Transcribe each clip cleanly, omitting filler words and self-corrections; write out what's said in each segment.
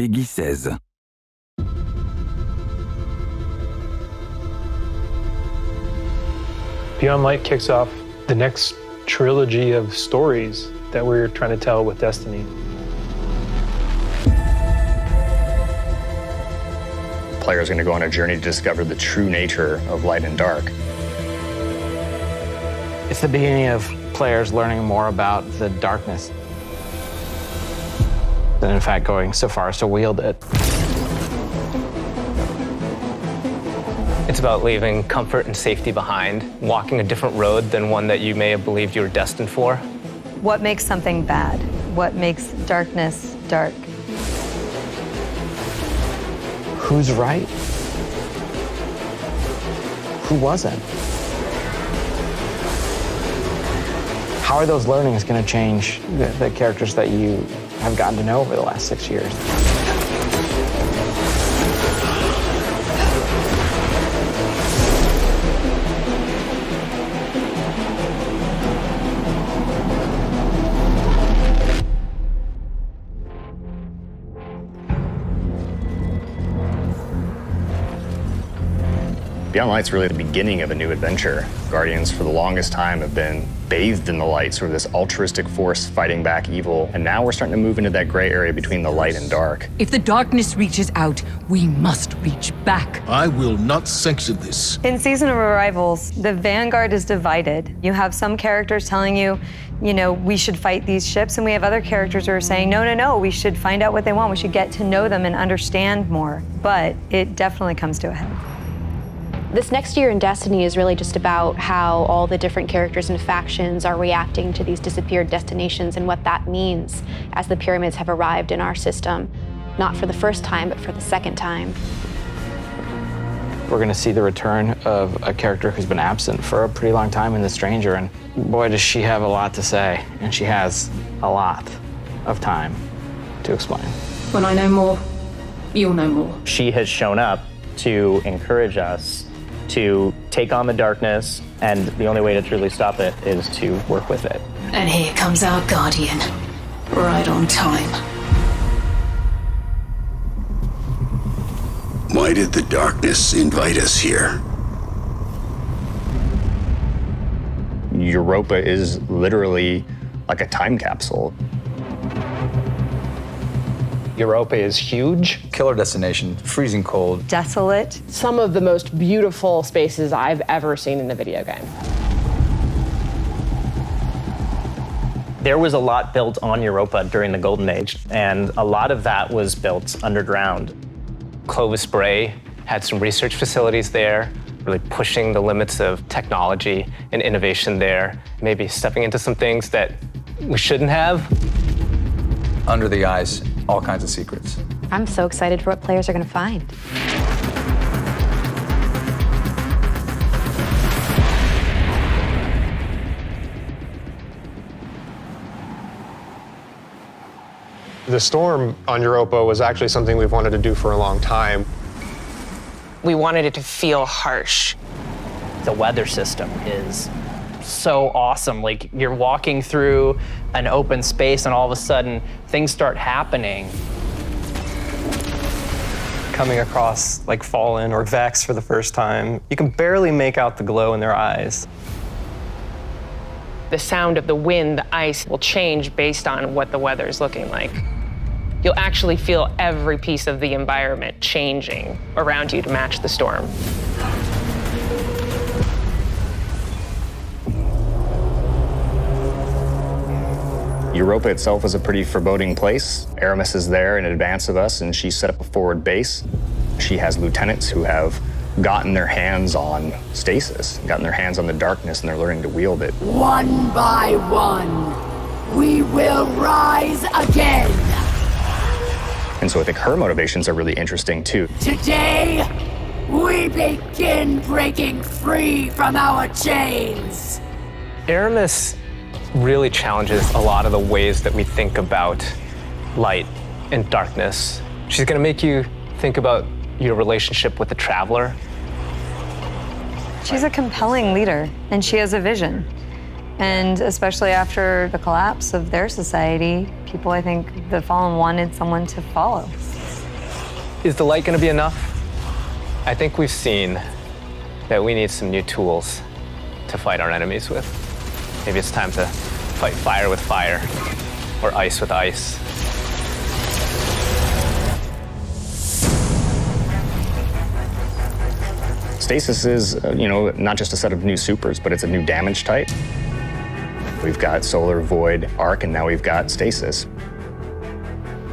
Peggy 16. Beyond Light kicks off the next trilogy of stories that we're trying to tell with Destiny. Players are going to go on a journey to discover the true nature of light and dark. It's the beginning of players learning more about the darkness, and in fact going so far as to wield it. It's about leaving comfort and safety behind, walking a different road than one that you may have believed you were destined for. What makes something bad? What makes darkness dark? Who's right? Who wasn't? How are those learnings going to change the characters that you have gotten to know over the last 6 years? Beyond Light's really the beginning of a new adventure. Guardians, for the longest time, have been bathed in the light, sort of this altruistic force fighting back evil. And now we're starting to move into that gray area between the light and dark. If the darkness reaches out, we must reach back. I will not sanction this. In Season of Arrivals, the Vanguard is divided. You have some characters telling you, we should fight these ships, and we have other characters who are saying, no, we should find out what they want. We should get to know them and understand more. But it definitely comes to a head. This next year in Destiny is really just about how all the different characters and factions are reacting to these disappeared destinations and what that means as the pyramids have arrived in our system, not for the first time, but for the second time. We're going to see the return of a character who's been absent for a pretty long time in The Stranger, and boy, does she have a lot to say, and she has a lot of time to explain. When I know more, you'll know more. She has shown up to encourage us to take on the darkness, and the only way to truly stop it is to work with it. And here comes our guardian, right on time. Why did the darkness invite us here? Europa is literally like a time capsule. Europa is huge. Killer destination, freezing cold. Desolate. Some of the most beautiful spaces I've ever seen in a video game. There was a lot built on Europa during the Golden Age, and a lot of that was built underground. Clovis Bray had some research facilities there, really pushing the limits of technology and innovation there, maybe stepping into some things that we shouldn't have. Under the ice, all kinds of secrets. I'm so excited for what players are going to find. The storm on Europa was actually something we've wanted to do for a long time. We wanted it to feel harsh. The weather system is so awesome. Like, you're walking through an open space and all of a sudden things start happening. Coming across like Fallen or Vex for the first time, you can barely make out the glow in their eyes. The sound of the wind, the ice will change based on what the weather is looking like. You'll actually feel every piece of the environment changing around you to match the storm. Europa itself is a pretty foreboding place. Aramis is there in advance of us, and she set up a forward base. She has lieutenants who have gotten their hands on stasis, gotten their hands on the darkness, and they're learning to wield it. One by one, we will rise again. And so I think her motivations are really interesting too. Today, we begin breaking free from our chains. Aramis really challenges a lot of the ways that we think about light and darkness. She's going to make you think about your relationship with the Traveler. She's a compelling leader, and she has a vision. And especially after the collapse of their society, people, I think, the Fallen wanted someone to follow. Is the light going to be enough? I think we've seen that we need some new tools to fight our enemies with. Maybe it's time to fight fire with fire, or ice with ice. Stasis is, not just a set of new supers, but it's a new damage type. We've got Solar, Void, Arc, and now we've got Stasis.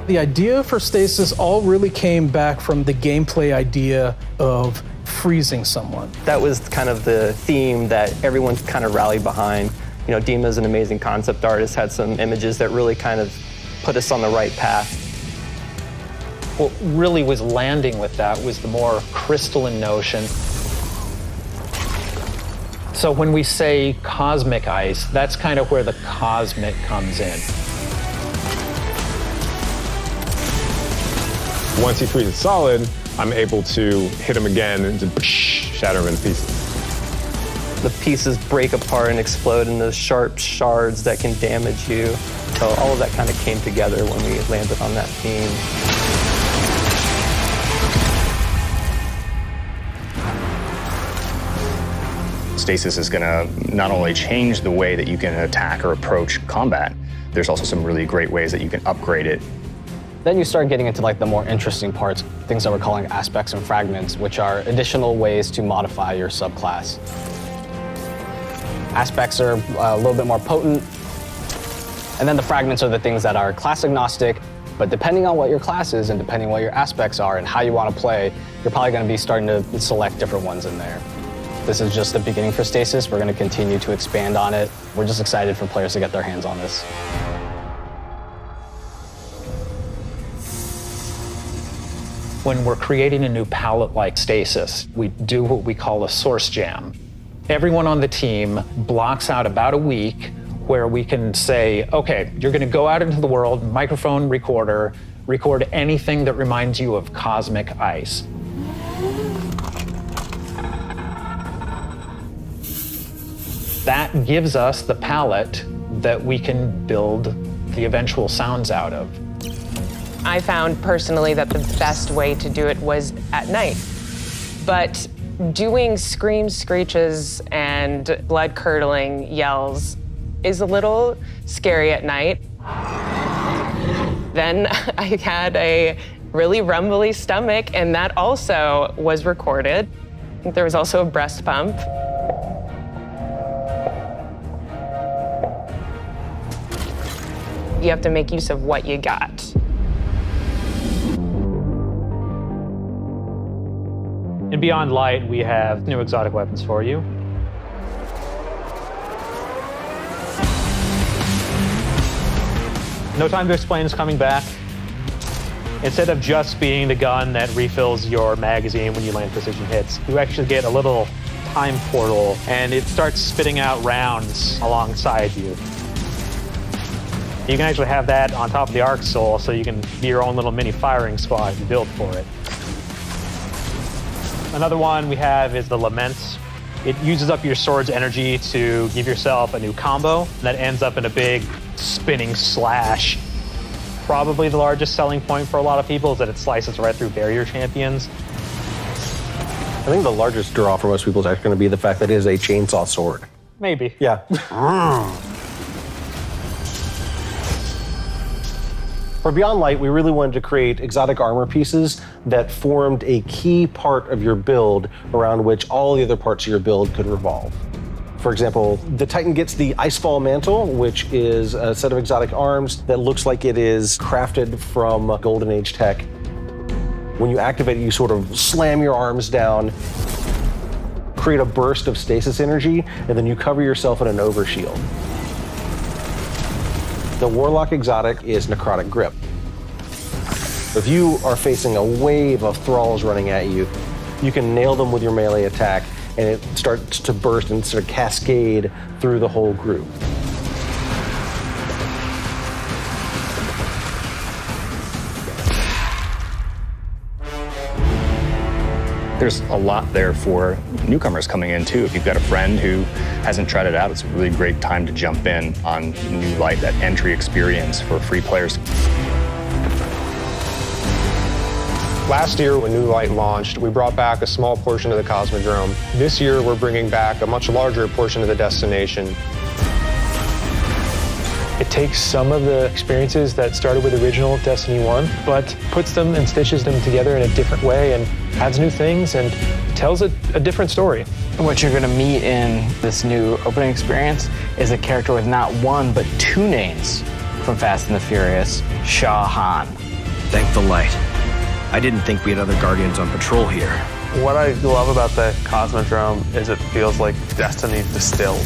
The idea for Stasis all really came back from the gameplay idea of freezing someone. That was kind of the theme that everyone's kind of rallied behind. Dima's an amazing concept artist, had some images that really kind of put us on the right path. What really was landing with that was the more crystalline notion. So when we say cosmic ice, that's kind of where the cosmic comes in. Once he freezes solid, I'm able to hit him again and just shatter him into pieces. The pieces break apart and explode into sharp shards that can damage you. So all of that kind of came together when we landed on that theme. Stasis is going to not only change the way that you can attack or approach combat, there's also some really great ways that you can upgrade it. Then you start getting into the more interesting parts, things that we're calling aspects and fragments, which are additional ways to modify your subclass. Aspects are a little bit more potent, and then the fragments are the things that are class agnostic, but depending on what your class is and depending on what your aspects are and how you want to play, you're probably going to be starting to select different ones in there. This is just the beginning for Stasis. We're going to continue to expand on it. We're just excited for players to get their hands on this. When we're creating a new palette like Stasis, we do what we call a source jam. Everyone on the team blocks out about a week where we can say, okay, you're going to go out into the world, microphone, recorder, record anything that reminds you of cosmic ice. That gives us the palette that we can build the eventual sounds out of. I found personally that the best way to do it was at night. But doing screams, screeches, and blood-curdling yells is a little scary at night. Then I had a really rumbly stomach, and that also was recorded. There was also a breast pump. You have to make use of what you got. In Beyond Light, we have new exotic weapons for you. No Time to Explain is coming back. Instead of just being the gun that refills your magazine when you land precision hits, you actually get a little time portal, and it starts spitting out rounds alongside you. You can actually have that on top of the Arc Soul, so you can be your own little mini firing squad if you build for it. Another one we have is the Lament. It uses up your sword's energy to give yourself a new combo that ends up in a big spinning slash. Probably the largest selling point for a lot of people is that it slices right through barrier champions. I think the largest draw for most people is actually going to be the fact that it is a chainsaw sword. Maybe. Yeah. For Beyond Light, we really wanted to create exotic armor pieces that formed a key part of your build around which all the other parts of your build could revolve. For example, the Titan gets the Icefall Mantle, which is a set of exotic arms that looks like it is crafted from Golden Age tech. When you activate it, you sort of slam your arms down, create a burst of stasis energy, and then you cover yourself in an overshield. The Warlock exotic is Necrotic Grip. If you are facing a wave of thralls running at you, you can nail them with your melee attack, and it starts to burst and sort of cascade through the whole group. There's a lot there for newcomers coming in too. If you've got a friend who hasn't tried it out, it's a really great time to jump in on New Light, that entry experience for free players. Last year, when New Light launched, we brought back a small portion of the Cosmodrome. This year, we're bringing back a much larger portion of the destination. It takes some of the experiences that started with original Destiny 1, but puts them and stitches them together in a different way and adds new things and tells a different story. What you're gonna meet in this new opening experience is a character with not one, but two names from Fast and the Furious, Shah Han. Thank the light. I didn't think we had other Guardians on patrol here. What I love about the Cosmodrome is it feels like Destiny distilled.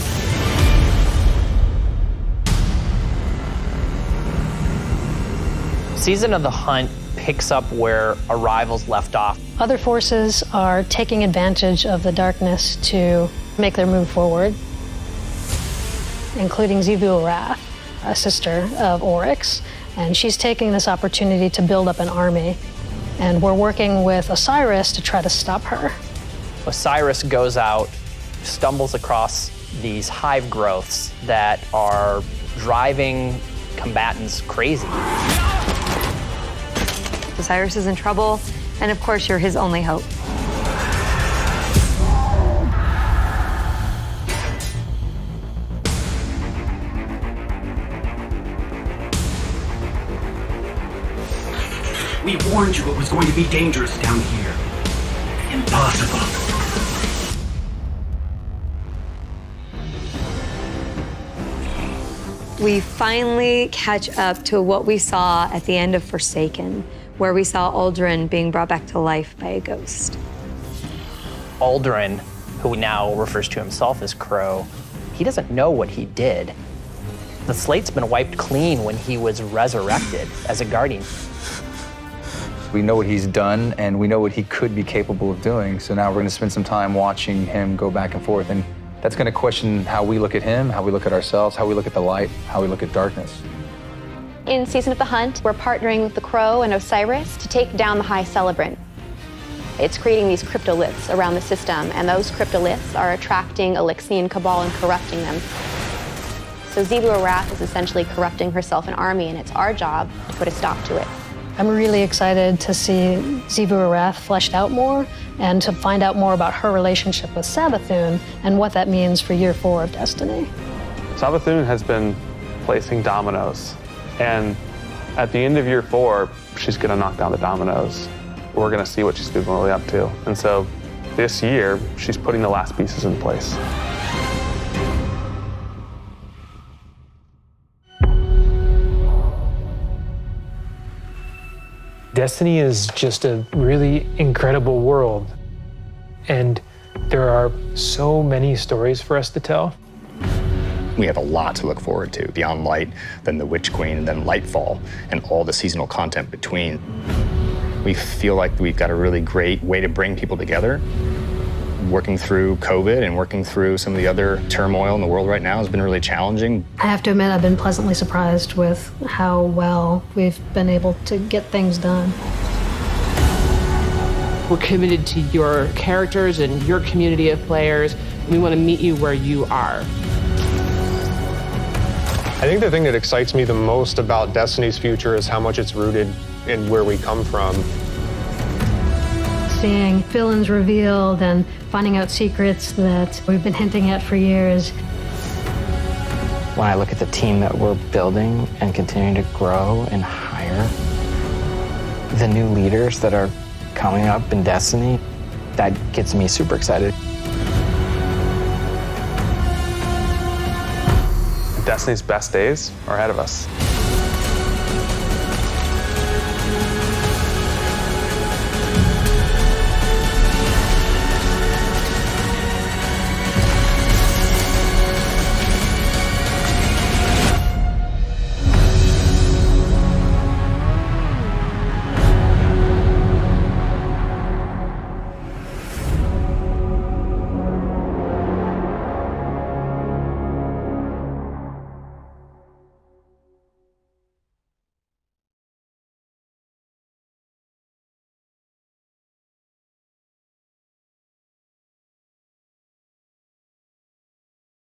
Season of the Hunt picks up where Arrival's left off. Other forces are taking advantage of the darkness to make their move forward, including Xivu Arath, a sister of Oryx, and she's taking this opportunity to build up an army. And we're working with Osiris to try to stop her. Osiris goes out, stumbles across these hive growths that are driving combatants crazy. Osiris is in trouble, and of course, you're his only hope. We warned you it was going to be dangerous down here. Impossible. We finally catch up to what we saw at the end of Forsaken, where we saw Aldrin being brought back to life by a ghost. Aldrin, who now refers to himself as Crow, he doesn't know what he did. The slate's been wiped clean when he was resurrected as a Guardian. We know what he's done, and we know what he could be capable of doing, so now we're going to spend some time watching him go back and forth, and that's going to question how we look at him, how we look at ourselves, how we look at the light, how we look at darkness. In Season of the Hunt, we're partnering with the Crow and Osiris to take down the High Celebrant. It's creating these cryptoliths around the system, and those cryptoliths are attracting Elixian Cabal and corrupting them. So Xivu Arath is essentially corrupting herself and army, and it's our job to put a stop to it. I'm really excited to see Xivu Arath fleshed out more and to find out more about her relationship with Savathun and what that means for Year 4 of Destiny. Savathun has been placing dominoes, and at the end of Year 4, she's gonna knock down the dominoes. We're gonna see what she's been really up to. And so this year, she's putting the last pieces in place. Destiny is just a really incredible world, and there are so many stories for us to tell. We have a lot to look forward to beyond Light, then the Witch Queen, and then Lightfall, and all the seasonal content between. We feel like we've got a really great way to bring people together. Working through COVID and working through some of the other turmoil in the world right now has been really challenging. I have to admit, I've been pleasantly surprised with how well we've been able to get things done. We're committed to your characters and your community of players. We want to meet you where you are. I think the thing that excites me the most about Destiny's future is how much it's rooted in where we come from. Seeing villains revealed and finding out secrets that we've been hinting at for years. When I look at the team that we're building and continuing to grow and hire, the new leaders that are coming up in Destiny, that gets me super excited. Destiny's best days are ahead of us.